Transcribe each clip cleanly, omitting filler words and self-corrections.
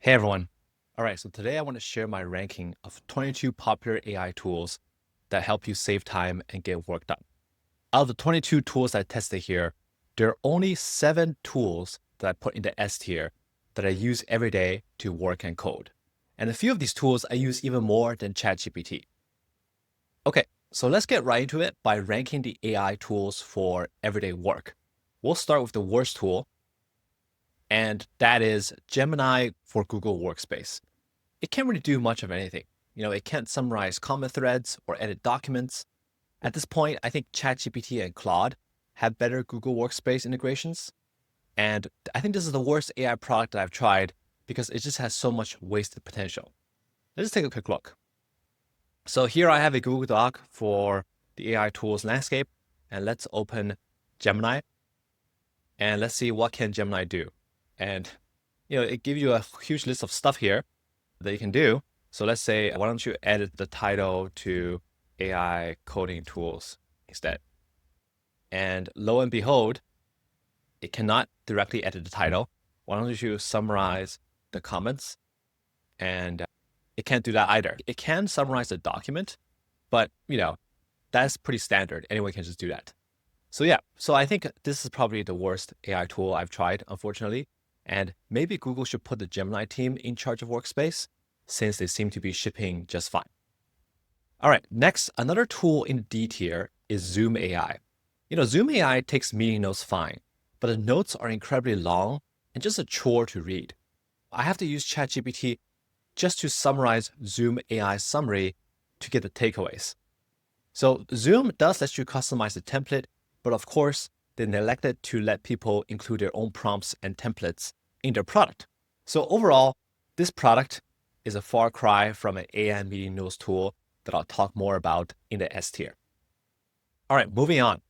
Hey everyone. All right, so today I want to share my ranking of 22 popular AI tools that help you save time and get work done. Out of the 22 tools I tested here, there are only 7 tools that I put in the S tier that I use every day to work and code. And a few of these tools I use even more than ChatGPT. Okay, so let's get right into it by ranking the AI tools for everyday work. We'll start with the worst tool, and that is Gemini for Google Workspace. It can't really do much of anything. It can't summarize comment threads or edit documents. At this point, I think ChatGPT and Claude have better Google Workspace integrations. And I think this is the worst AI product that I've tried because it just has so much wasted potential. Let's take a quick look. So here I have a Google Doc for the AI tools landscape, and let's open Gemini, and let's see what can Gemini do. And it gives you a huge list of stuff here that you can do. So let's say, why don't you edit the title to AI coding tools instead? And lo and behold, it cannot directly edit the title. Why don't you summarize the comments? And it can't do that either. It can summarize the document, but that's pretty standard. Anyone can just do that. So yeah, so I think this is probably the worst AI tool I've tried, unfortunately. And maybe Google should put the Gemini team in charge of Workspace, since they seem to be shipping just fine. All right, next, another tool in D tier is Zoom AI. Zoom AI takes meeting notes fine, but the notes are incredibly long and just a chore to read. I have to use ChatGPT just to summarize Zoom AI summary to get the takeaways. So Zoom does let you customize the template, but of course, they neglected to let people include their own prompts and templates in their product. So overall, this product is a far cry from an AI meeting notes tool that I'll talk more about in the S tier. All right, moving on.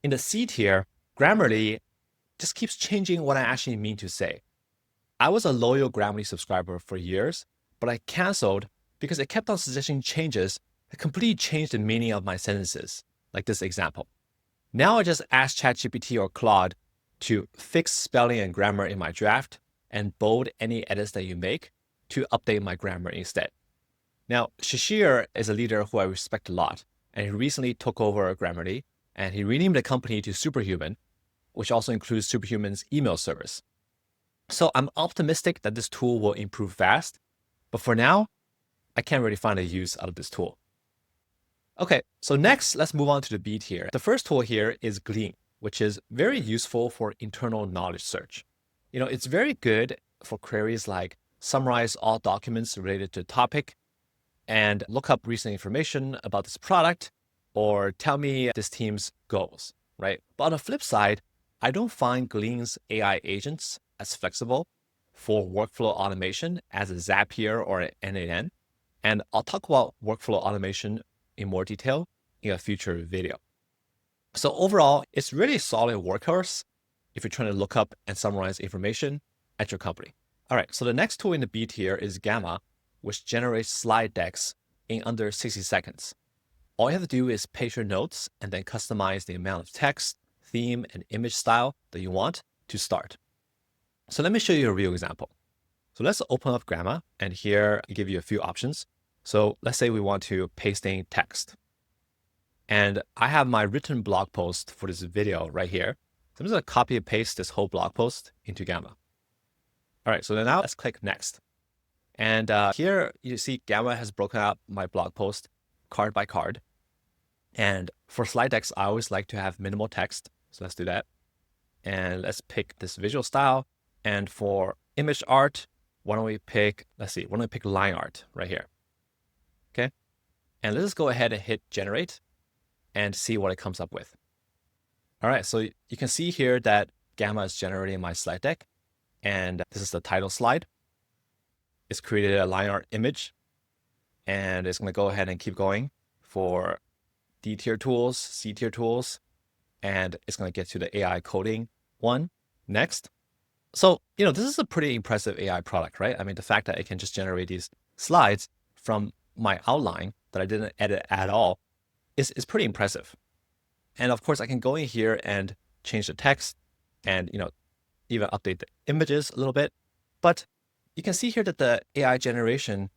In the C tier, Grammarly just keeps changing what I actually mean to say. I was a loyal Grammarly subscriber for years, but I canceled because it kept on suggesting changes that completely changed the meaning of my sentences, like this example. Now I just ask ChatGPT or Claude to fix spelling and grammar in my draft and bold any edits that you make to update my grammar instead. Now, Shashir is a leader who I respect a lot, and he recently took over Grammarly, and he renamed the company to Superhuman, which also includes Superhuman's email service. So I'm optimistic that this tool will improve fast, but for now, I can't really find a use out of this tool. Okay, so next, let's move on to the B tier. The first tool here is Glean, which is very useful for internal knowledge search. It's very good for queries like summarize all documents related to a topic and look up recent information about this product or tell me this team's goals, right? But on the flip side, I don't find Glean's AI agents as flexible for workflow automation as a Zapier or an N8N. And I'll talk about workflow automation in more detail in a future video. So overall, it's really a solid workhorse if you're trying to look up and summarize information at your company. All right, so the next tool in the B tier is Gamma, which generates slide decks in under 60 seconds. All you have to do is paste your notes and then customize the amount of text, theme, and image style that you want to start. So let me show you a real example. So let's open up Gamma, and here I give you a few options. So let's say we want to paste in text. And I have my written blog post for this video right here. So I'm just going to copy and paste this whole blog post into Gamma. All right, so now let's click next. And here you see Gamma has broken out my blog post card by card. And for slide decks, I always like to have minimal text. So let's do that. And let's pick this visual style. And for image art, why don't we pick line art right here. Okay. And let's go ahead and hit generate and see what it comes up with. All right, so you can see here that Gamma is generating my slide deck. And this is the title slide. It's created a line art image. And it's going to go ahead and keep going for D tier tools, C tier tools. And it's going to get to the AI coding one next. So, this is a pretty impressive AI product, right? I mean, the fact that it can just generate these slides from my outline that I didn't edit at all is pretty impressive. And of course, I can go in here and change the text and, even update the images a little bit. But you can see here that the AI generation,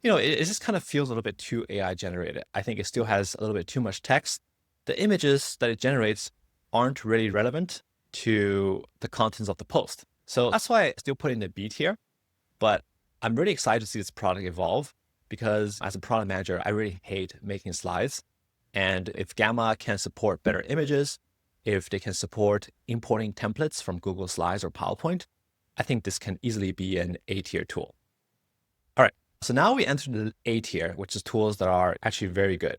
it just kind of feels a little bit too AI generated. I think it still has a little bit too much text. The images that it generates aren't really relevant to the contents of the post. So that's why I still put in the beat here. But I'm really excited to see this product evolve because as a product manager, I really hate making slides. And if Gamma can support better images, if they can support importing templates from Google Slides or PowerPoint, I think this can easily be an A-tier tool. All right, so now we enter the A tier, which is tools that are actually very good.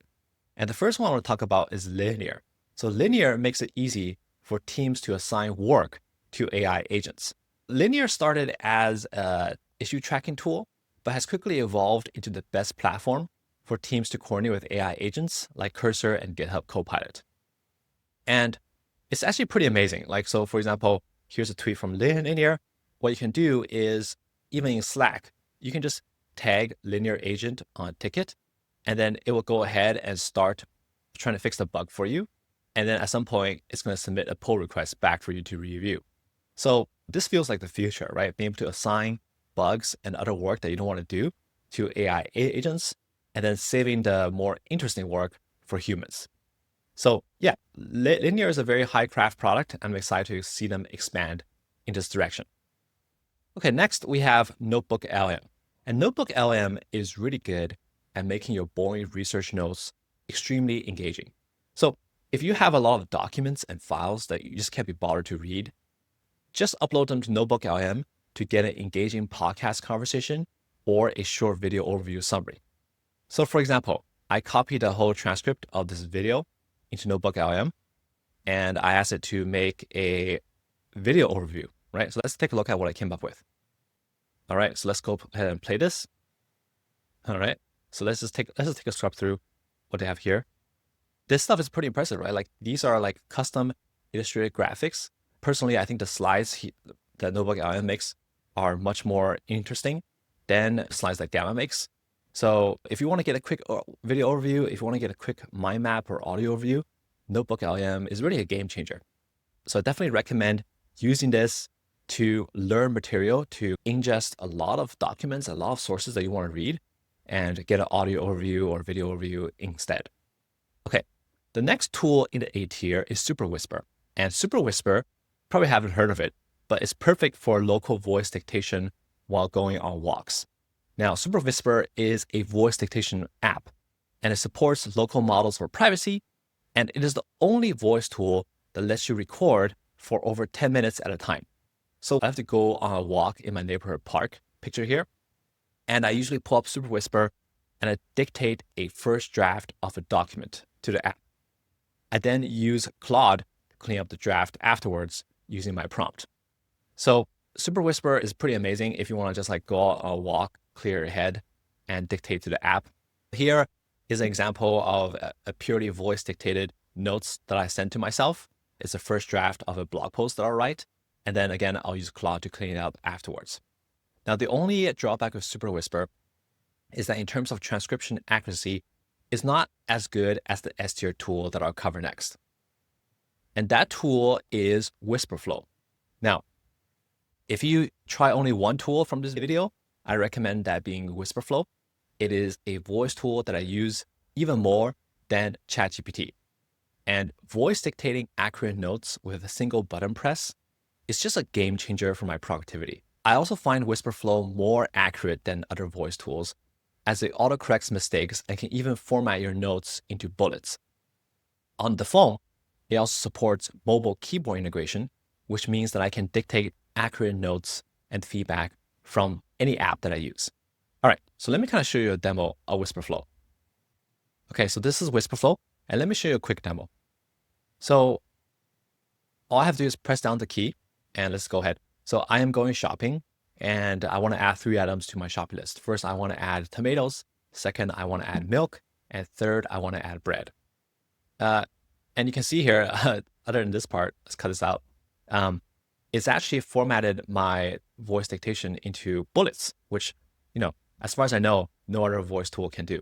And the first one I want to talk about is Linear. So Linear makes it easy for teams to assign work to AI agents. Linear started as an issue tracking tool, but has quickly evolved into the best platform for teams to coordinate with AI agents like Cursor and GitHub Copilot. And it's actually pretty amazing. So for example, here's a tweet from Linear. What you can do is, even in Slack, you can just tag Linear agent on a ticket, and then it will go ahead and start trying to fix the bug for you. And then at some point, it's going to submit a pull request back for you to review. So this feels like the future, right? Being able to assign bugs and other work that you don't want to do to AI agents, and then saving the more interesting work for humans. So yeah, Linear is a very high craft product. I'm excited to see them expand in this direction. Okay, next we have Notebook LM. And Notebook LM is really good at making your boring research notes extremely engaging. So if you have a lot of documents and files that you just can't be bothered to read, just upload them to Notebook LM to get an engaging podcast conversation or a short video overview summary. So for example, I copied the whole transcript of this video into Notebook LM, and I asked it to make a video overview, right? So let's take a look at what I came up with. All right, so let's go ahead and play this. All right, so let's just take a scrub through what they have here. This stuff is pretty impressive, right? These are custom illustrated graphics. Personally, I think the slides that Notebook LM makes are much more interesting than slides that Gamma makes. So if you want to get a quick video overview, if you want to get a quick mind map or audio overview, Notebook LM is really a game changer. So I definitely recommend using this to learn material, to ingest a lot of documents, a lot of sources that you want to read, and get an audio overview or video overview instead. Okay, the next tool in the A tier is Super Whisper. And Super Whisper, probably haven't heard of it, but it's perfect for local voice dictation while going on walks. Now, Super Whisper is a voice dictation app, and it supports local models for privacy, and it is the only voice tool that lets you record for over 10 minutes at a time. So I have to go on a walk in my neighborhood park, picture here, and I usually pull up Super Whisper and I dictate a first draft of a document to the app. I then use Claude to clean up the draft afterwards using my prompt. So Super Whisper is pretty amazing if you want to just go on a walk, clear your head, and dictate to the app. Here is an example of a purely voice dictated notes that I sent to myself. It's a first draft of a blog post that I'll write. And then again, I'll use Claude to clean it up afterwards. Now, the only drawback of Super Whisper is that in terms of transcription accuracy, it's not as good as the S tier tool that I'll cover next. And that tool is WhisperFlow. Now, if you try only one tool from this video, I recommend that being WhisperFlow. It is a voice tool that I use even more than ChatGPT. And voice dictating accurate notes with a single button press is just a game changer for my productivity. I also find WhisperFlow more accurate than other voice tools, as it autocorrects mistakes and can even format your notes into bullets. On the phone, it also supports mobile keyboard integration, which means that I can dictate accurate notes and feedback from any app that I use. All right, so let me kind of show you a demo of WhisperFlow. Okay, so this is WhisperFlow, and let me show you a quick demo. So all I have to do is press down the key, and let's go ahead. So I am going shopping, and I want to add 3 items to my shopping list. First, I want to add tomatoes. Second, I want to add milk. And third, I want to add bread. And you can see here, other than this part, let's cut this out. It's actually formatted my voice dictation into bullets, which, as far as I know, no other voice tool can do.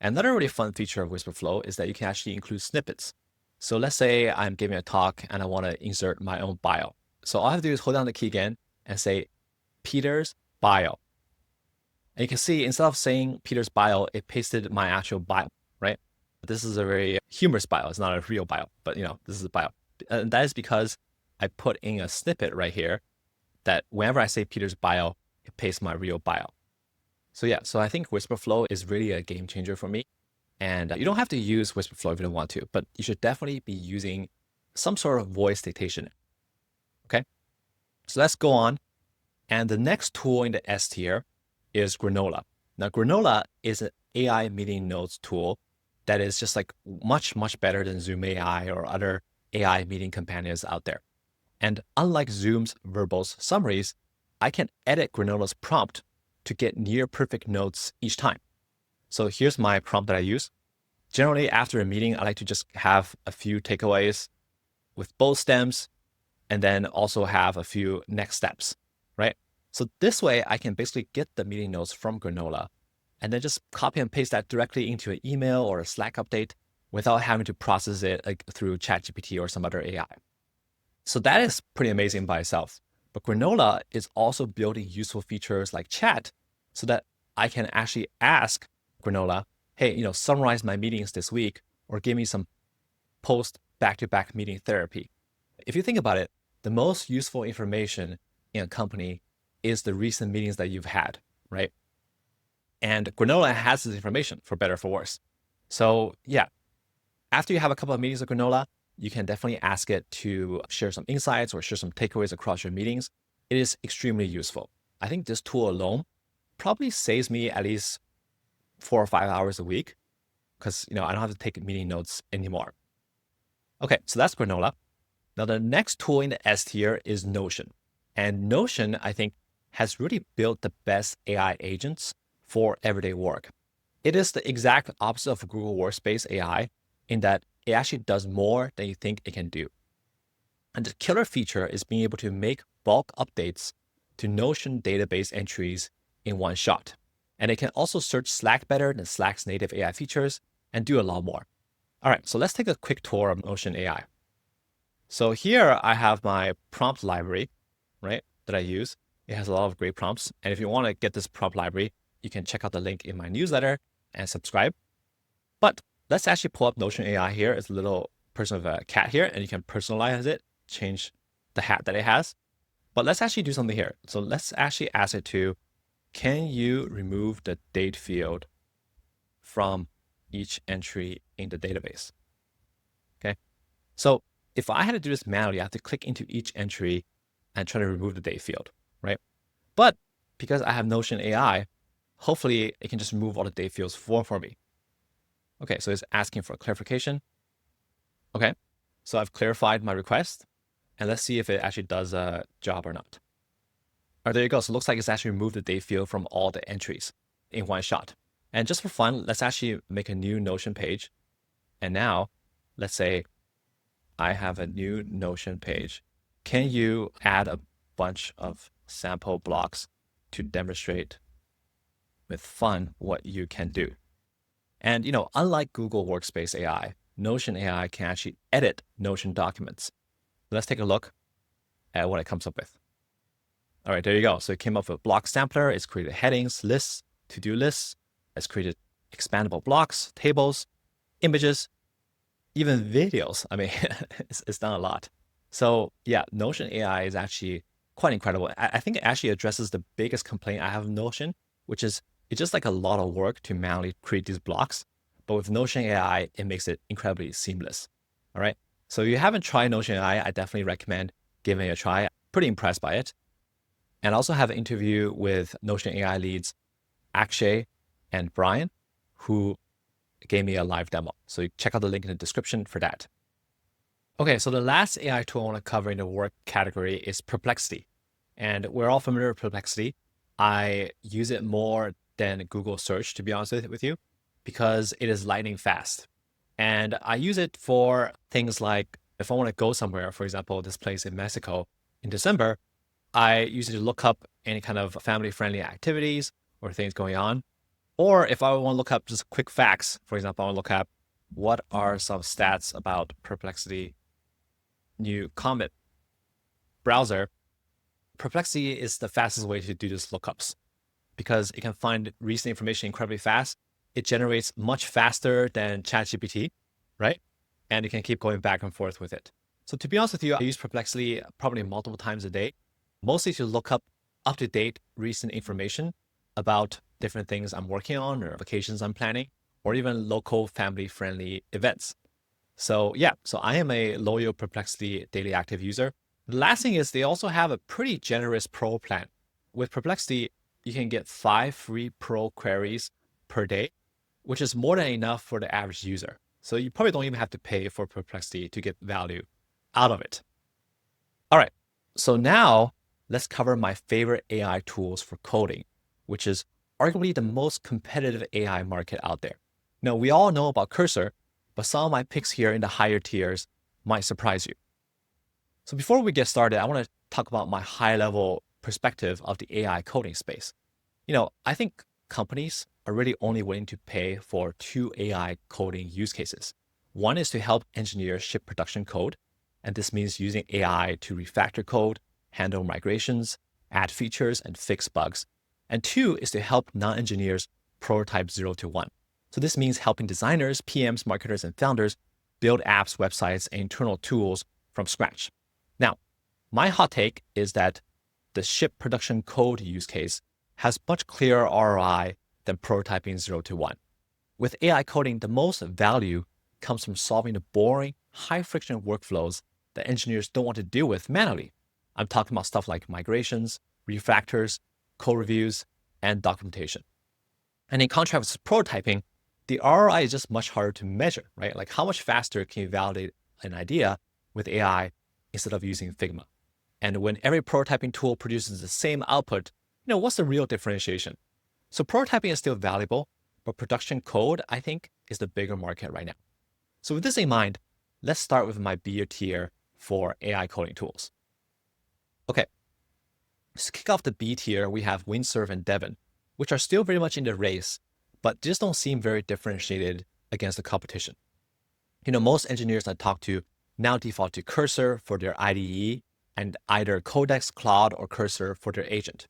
Another really fun feature of WhisperFlow is that you can actually include snippets. So let's say I'm giving a talk and I want to insert my own bio. So all I have to do is hold down the key again and say, Peter's bio. And you can see instead of saying Peter's bio, it pasted my actual bio, right? This is a very humorous bio. It's not a real bio, but this is a bio. And that is because I put in a snippet right here that whenever I say Peter's bio, it pastes my real bio. So yeah, so I think Whisperflow is really a game changer for me. And you don't have to use Whisperflow if you don't want to, but you should definitely be using some sort of voice dictation. Okay, so let's go on. And the next tool in the S tier is Granola. Now, Granola is an AI meeting notes tool that is just like much, much better than Zoom AI or other AI meeting companions out there. And unlike Zoom's verbose summaries, I can edit Granola's prompt to get near perfect notes each time. So here's my prompt that I use. Generally, after a meeting, I like to just have a few takeaways with bold stems and then also have a few next steps, right? So this way, I can basically get the meeting notes from Granola and then just copy and paste that directly into an email or a Slack update without having to process it through ChatGPT or some other AI. So that is pretty amazing by itself. But Granola is also building useful features like chat so that I can actually ask Granola, hey, summarize my meetings this week or give me some post back-to-back meeting therapy. If you think about it, the most useful information in a company is the recent meetings that you've had, right? And Granola has this information for better or for worse. So yeah, after you have a couple of meetings with Granola, you can definitely ask it to share some insights or share some takeaways across your meetings. It is extremely useful. I think this tool alone probably saves me at least 4 or 5 hours a week because I don't have to take meeting notes anymore. Okay, so that's Granola. Now the next tool in the S tier is Notion. And Notion, I think, has really built the best AI agents for everyday work. It is the exact opposite of Google Workspace AI in that it actually does more than you think it can do. And the killer feature is being able to make bulk updates to Notion database entries in one shot. And it can also search Slack better than Slack's native AI features and do a lot more. All right, so let's take a quick tour of Notion AI. So here I have my prompt library, right, that I use. It has a lot of great prompts. And if you want to get this prompt library, you can check out the link in my newsletter and subscribe. But let's actually pull up Notion AI here. It's a little person with a cat here, and you can personalize it, change the hat that it has. But let's actually do something here. So let's actually ask it to, can you remove the date field from each entry in the database? Okay. So if I had to do this manually, I have to click into each entry and try to remove the date field, right? But because I have Notion AI, hopefully it can just remove all the date fields for me. Okay, so it's asking for clarification. Okay, so I've clarified my request, and let's see if it actually does a job or not. All right, there you go. So it looks like it's actually removed the date field from all the entries in one shot. And just for fun, let's actually make a new Notion page. And now, let's say I have a new Notion page. Can you add a bunch of sample blocks to demonstrate with fun what you can do? And unlike Google Workspace AI, Notion AI can actually edit Notion documents. Let's take a look at what it comes up with. All right, there you go. So it came up with a block sampler. It's created headings, lists, to-do lists. It's created expandable blocks, tables, images, even videos. I mean, it's done a lot. So yeah, Notion AI is actually quite incredible. I think it actually addresses the biggest complaint I have of Notion, which is it's just like a lot of work to manually create these blocks. But with Notion AI, it makes it incredibly seamless. All right. So if you haven't tried Notion AI, I definitely recommend giving it a try. Pretty impressed by it. And I also have an interview with Notion AI leads Akshay and Brian, who gave me a live demo. So you check out the link in the description for that. Okay, so the last AI tool I want to cover in the work category is Perplexity. And we're all familiar with Perplexity. I use it more than Google search, to be honest with you, because it is lightning fast. And I use it for things like if I want to go somewhere, for example, this place in Mexico in December, I use it to look up any kind of family-friendly activities or things going on. Or if I want to look up just quick facts, for example, I want to look up what are some stats about Perplexity new Comet browser, Perplexity is the fastest way to do these lookups because it can find recent information incredibly fast. It generates much faster than ChatGPT, right? And you can keep going back and forth with it. So to be honest with you, I use Perplexity probably multiple times a day, mostly to look up-to-date recent information about different things I'm working on or vacations I'm planning, or even local family-friendly events. So yeah, so I am a loyal Perplexity daily active user. The last thing is they also have a pretty generous Pro plan. With Perplexity, you can get 5 free Pro queries per day, which is more than enough for the average user. So you probably don't even have to pay for Perplexity to get value out of it. All right, so now let's cover my favorite AI tools for coding, which is arguably the most competitive AI market out there. Now, we all know about Cursor, but some of my picks here in the higher tiers might surprise you. So before we get started, I want to talk about my high-level perspective of the AI coding space. I think companies are really only willing to pay for 2 AI coding use cases. One is to help engineers ship production code, and this means using AI to refactor code, handle migrations, add features, and fix bugs. And 2 is to help non-engineers prototype 0 to 1. So this means helping designers, PMs, marketers, and founders build apps, websites, and internal tools from scratch. Now, my hot take is that the ship production code use case has much clearer ROI than prototyping 0 to 1. With AI coding, the most value comes from solving the boring, high-friction workflows that engineers don't want to deal with manually. I'm talking about stuff like migrations, refactors, code reviews, and documentation. And in contrast with prototyping, the ROI is just much harder to measure, right? Like how much faster can you validate an idea with AI instead of using Figma? And when every prototyping tool produces the same output, what's the real differentiation? So prototyping is still valuable, but production code, I think, is the bigger market right now. So with this in mind, let's start with my B tier for AI coding tools. Okay, to kick off the B tier, we have Windsurf and Devin, which are still very much in the race, but just don't seem very differentiated against the competition. Most engineers I talk to now default to Cursor for their IDE and either Codex, Claude, or Cursor for their agent.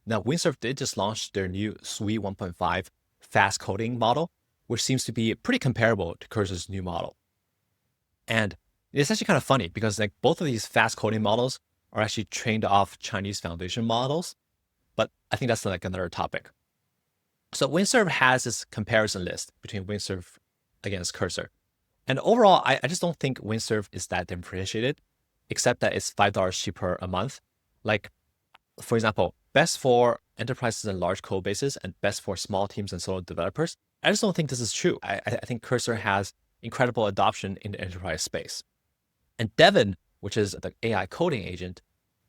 Now, Windsurf did just launch their new Sui 1.5 fast coding model, which seems to be pretty comparable to Cursor's new model. And it's actually kind of funny because both of these fast coding models are actually trained off Chinese foundation models, but I think that's another topic. So Windsurf has this comparison list between Windsurf against Cursor. And overall, I just don't think Windsurf is that differentiated, except that it's $5 cheaper a month. Like, for example, best for enterprises and large code bases and best for small teams and solo developers. I just don't think this is true. I think Cursor has incredible adoption in the enterprise space. And Devin, which is the AI coding agent,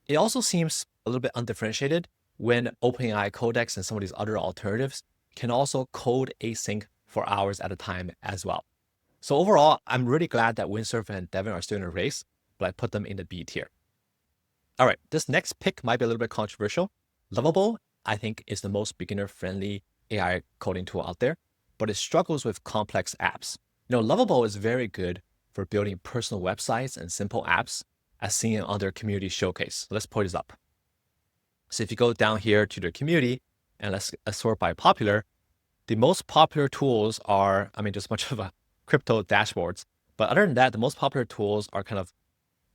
it also seems a little bit undifferentiated when OpenAI Codex and some of these other alternatives can also code async for hours at a time as well. So overall, I'm really glad that Windsurf and Devin are still in a race, but I put them in the B tier. All right, this next pick might be a little bit controversial. Lovable, I think, is the most beginner-friendly AI coding tool out there, but it struggles with complex apps. Lovable is very good for building personal websites and simple apps, as seen on their community showcase. So let's pull this up. So if you go down here to the community and let's sort by popular, the most popular tools are, there's a bunch of crypto dashboards, but other than that, the most popular tools are kind of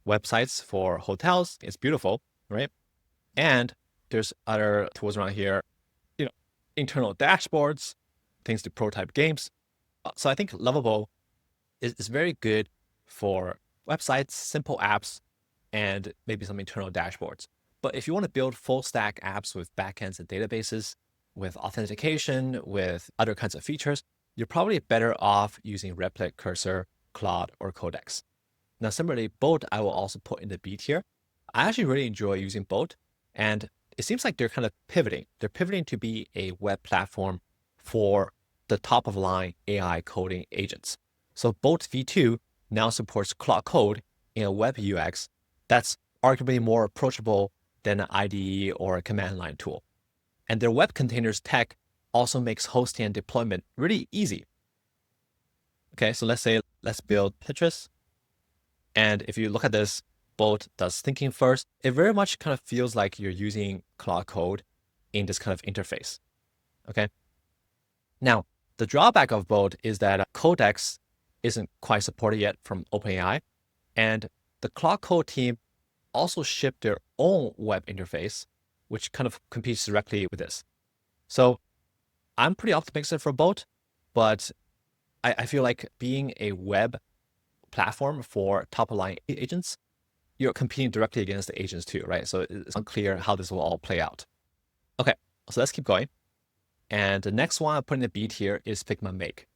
websites for hotels. It's beautiful, right? And there's other tools around here, internal dashboards, things to prototype games. So I think Lovable is very good for websites, simple apps, and maybe some internal dashboards. But if you want to build full stack apps with backends and databases, with authentication, with other kinds of features, you're probably better off using Replit, Cursor, Claude, or Codex. Now, similarly, Bolt I will also put in the B tier. I actually really enjoy using Bolt, and it seems like they're kind of pivoting. They're pivoting to be a web platform for the top-of-line AI coding agents. So Bolt V2 now supports Claude Code in a web UX that's arguably more approachable than an IDE or a command line tool. And their web containers tech also makes hosting and deployment really easy. Okay, so let's build Pinterest. And if you look at this, Bolt does thinking first, it very much kind of feels like you're using Claude Code in this kind of interface. Okay. Now, the drawback of Bolt is that Codex isn't quite supported yet from OpenAI, and the Claude Code team also shipped their own web interface, which kind of competes directly with this. So I'm pretty optimistic for Bolt, but I feel like being a web platform for top-of-line agents, you're competing directly against the agents too, right? So it's unclear how this will all play out. Okay, so let's keep going. And the next one I put in the B tier is Figma Make.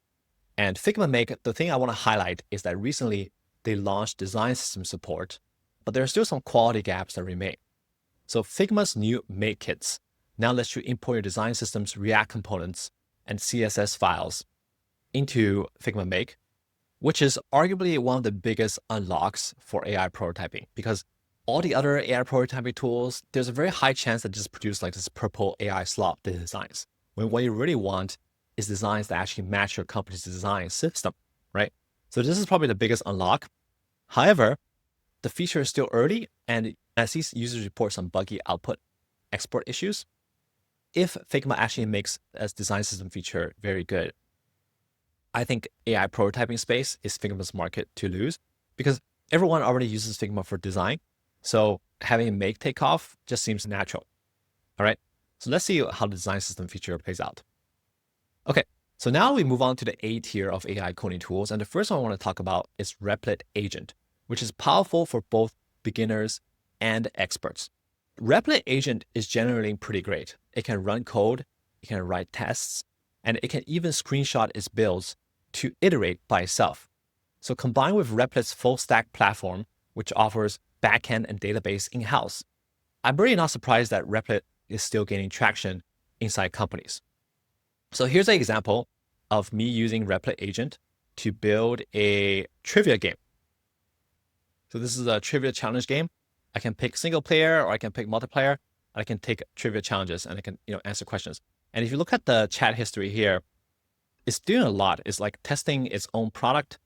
And Figma Make, the thing I want to highlight is that recently they launched design system support, but there are still some quality gaps that remain. So Figma's new Make kits now lets you import your design system's React components and CSS files into Figma Make, which is arguably one of the biggest unlocks for AI prototyping, because all the other AI prototyping tools, there's a very high chance that just produce like this purple AI slop designs, when what you really want is designs that actually match your company's design system, right? So this is probably the biggest unlock. However, the feature is still early, and as these users report some buggy output export issues, if Figma actually makes a design system feature very good, I think AI prototyping space is Figma's market to lose, because everyone already uses Figma for design. So having Make take off just seems natural. All right. So let's see how the design system feature plays out. Okay. So now we move on to the A tier of AI coding tools. And the first one I want to talk about is Replit Agent, which is powerful for both beginners and experts. Replit Agent is generally pretty great. It can run code, it can write tests, and it can even screenshot its builds to iterate by itself. So combined with Replit's full stack platform, which offers backend and database in-house, I'm really not surprised that Replit is still gaining traction inside companies. So here's an example of me using Replit Agent to build a trivia game. So this is a trivia challenge game. I can pick single player or I can pick multiplayer. I can take trivia challenges and I can answer questions. And if you look at the chat history here, it's doing a lot. It's like testing its own product.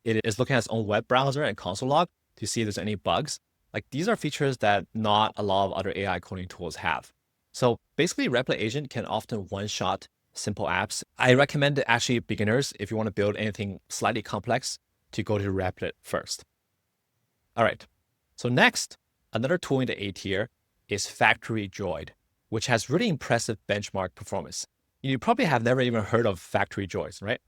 It is looking at its own web browser and console log to see if there's any bugs. Like these are features that not a lot of other AI coding tools have. So basically Replit Agent can often one-shot simple apps. I recommend actually beginners, if you want to build anything slightly complex, to go to Replit first. All right. So next, another tool in the A tier is Factory Droid, which has really impressive benchmark performance. You probably have never even heard of Factory Droids, right?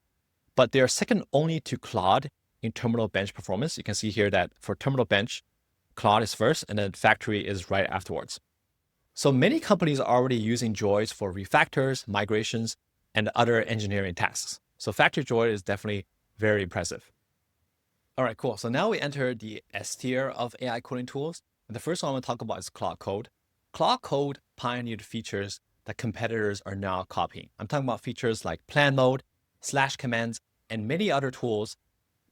But they are second only to Claude in terminal bench performance. You can see here that for terminal bench, Claude is first and then Factory is right afterwards. So many companies are already using Droids for refactors, migrations, and other engineering tasks. So Factory Droid is definitely very impressive. All right, cool. So now we enter the S tier of AI coding tools. And the first one I want to talk about is Claude Code. Claude Code pioneered features that competitors are now copying. I'm talking about features like plan mode, slash commands, and many other tools.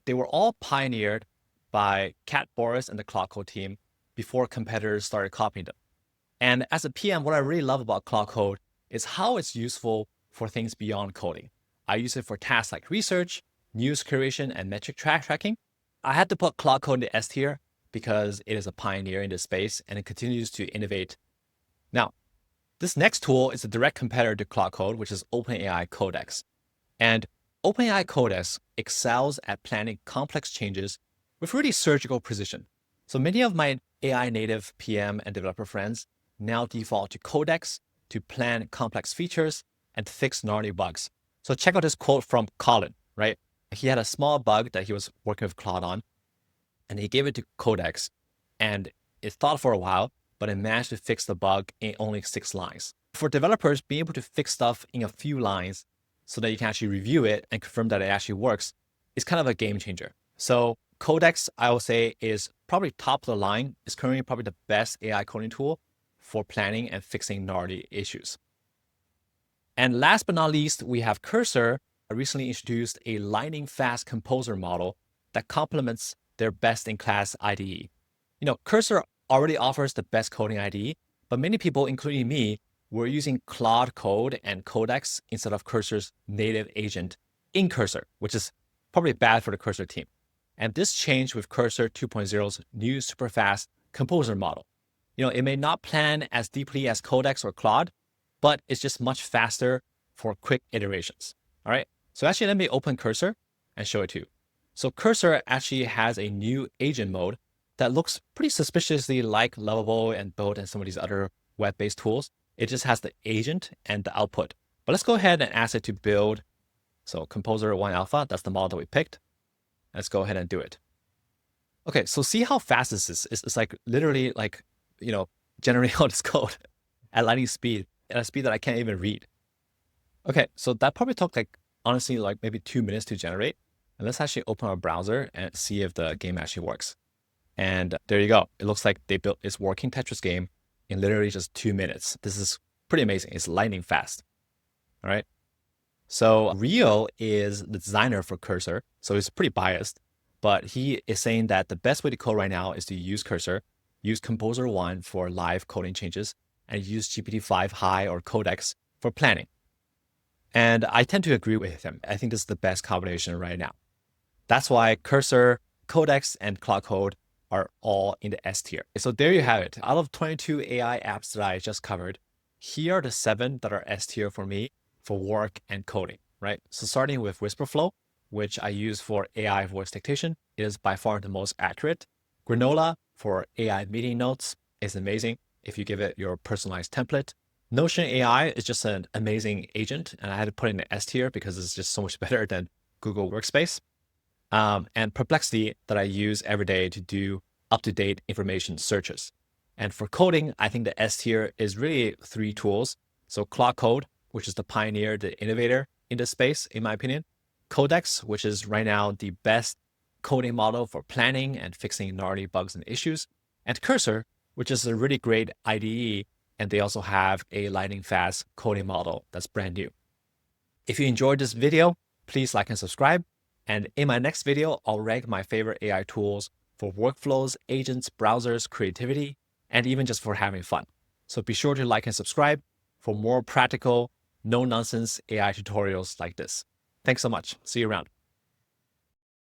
They were all pioneered by Kat Boris and the Claude Code team before competitors started copying them. And as a PM, what I really love about Claude Code is how it's useful for things beyond coding. I use it for tasks like research, news curation, and metric tracking. I had to put Claude Code in the S tier because it is a pioneer in this space and it continues to innovate. Now, this next tool is a direct competitor to Claude Code, which is OpenAI Codex. And OpenAI Codex excels at planning complex changes with really surgical precision. So many of my AI native PM and developer friends now default to Codex to plan complex features and fix gnarly bugs. So check out this quote from Colin, right? He had a small bug that he was working with Claude on, and he gave it to Codex, and it thought for a while, but it managed to fix the bug in only 6 lines. For developers, being able to fix stuff in a few lines so that you can actually review it and confirm that it actually works is kind of a game changer. So Codex, I would say, is probably top of the line. It's currently probably the best AI coding tool for planning and fixing gnarly issues. And last but not least, we have Cursor. I recently introduced a lightning-fast composer model that complements their best-in-class IDE. Cursor already offers the best coding IDE, but many people, including me, were using Claude Code and Codex instead of Cursor's native agent in Cursor, which is probably bad for the Cursor team. And this changed with Cursor 2.0's new super fast composer model. It may not plan as deeply as Codex or Claude, but it's just much faster for quick iterations. All right. So actually, let me open Cursor and show it to you. So Cursor actually has a new agent mode that looks pretty suspiciously like Lovable and Bolt and some of these other web-based tools. It just has the agent and the output. But let's go ahead and ask it to build. So Composer 1 Alpha, that's the model that we picked. Let's go ahead and do it. Okay, so see how fast this is. It's like literally like, generating all this code at lightning speed, at a speed that I can't even read. Okay, so that probably took honestly, maybe 2 minutes to generate. And let's actually open our browser and see if the game actually works. And there you go. It looks like they built this working Tetris game in literally just 2 minutes. This is pretty amazing. It's lightning fast. All right. So Rio is the designer for Cursor. So he's pretty biased, but he is saying that the best way to code right now is to use Cursor, use Composer 1 for live coding changes, and use GPT-5 High or Codex for planning. And I tend to agree with him. I think this is the best combination right now. That's why Cursor, Codex, and Cloud Code are all in the S tier. So there you have it. Out of 22 AI apps that I just covered, here are the 7 that are S tier for me for work and coding, right? So starting with Whisperflow, which I use for AI voice dictation, it is by far the most accurate. Granola for AI meeting notes is amazing if you give it your personalized template. Notion AI is just an amazing agent, and I had to put it in the S tier because it's just so much better than Google Workspace. And Perplexity that I use every day to do up-to-date information searches. And for coding, I think the S tier is really 3 tools. So Claude Code, which is the pioneer, the innovator in this space, in my opinion. Codex, which is right now the best coding model for planning and fixing gnarly bugs and issues. And Cursor, which is a really great IDE, and they also have a lightning fast coding model that's brand new. If you enjoyed this video, please like and subscribe. And in my next video, I'll rank my favorite AI tools for workflows, agents, browsers, creativity, and even just for having fun. So be sure to like and subscribe for more practical, no-nonsense AI tutorials like this. Thanks so much. See you around.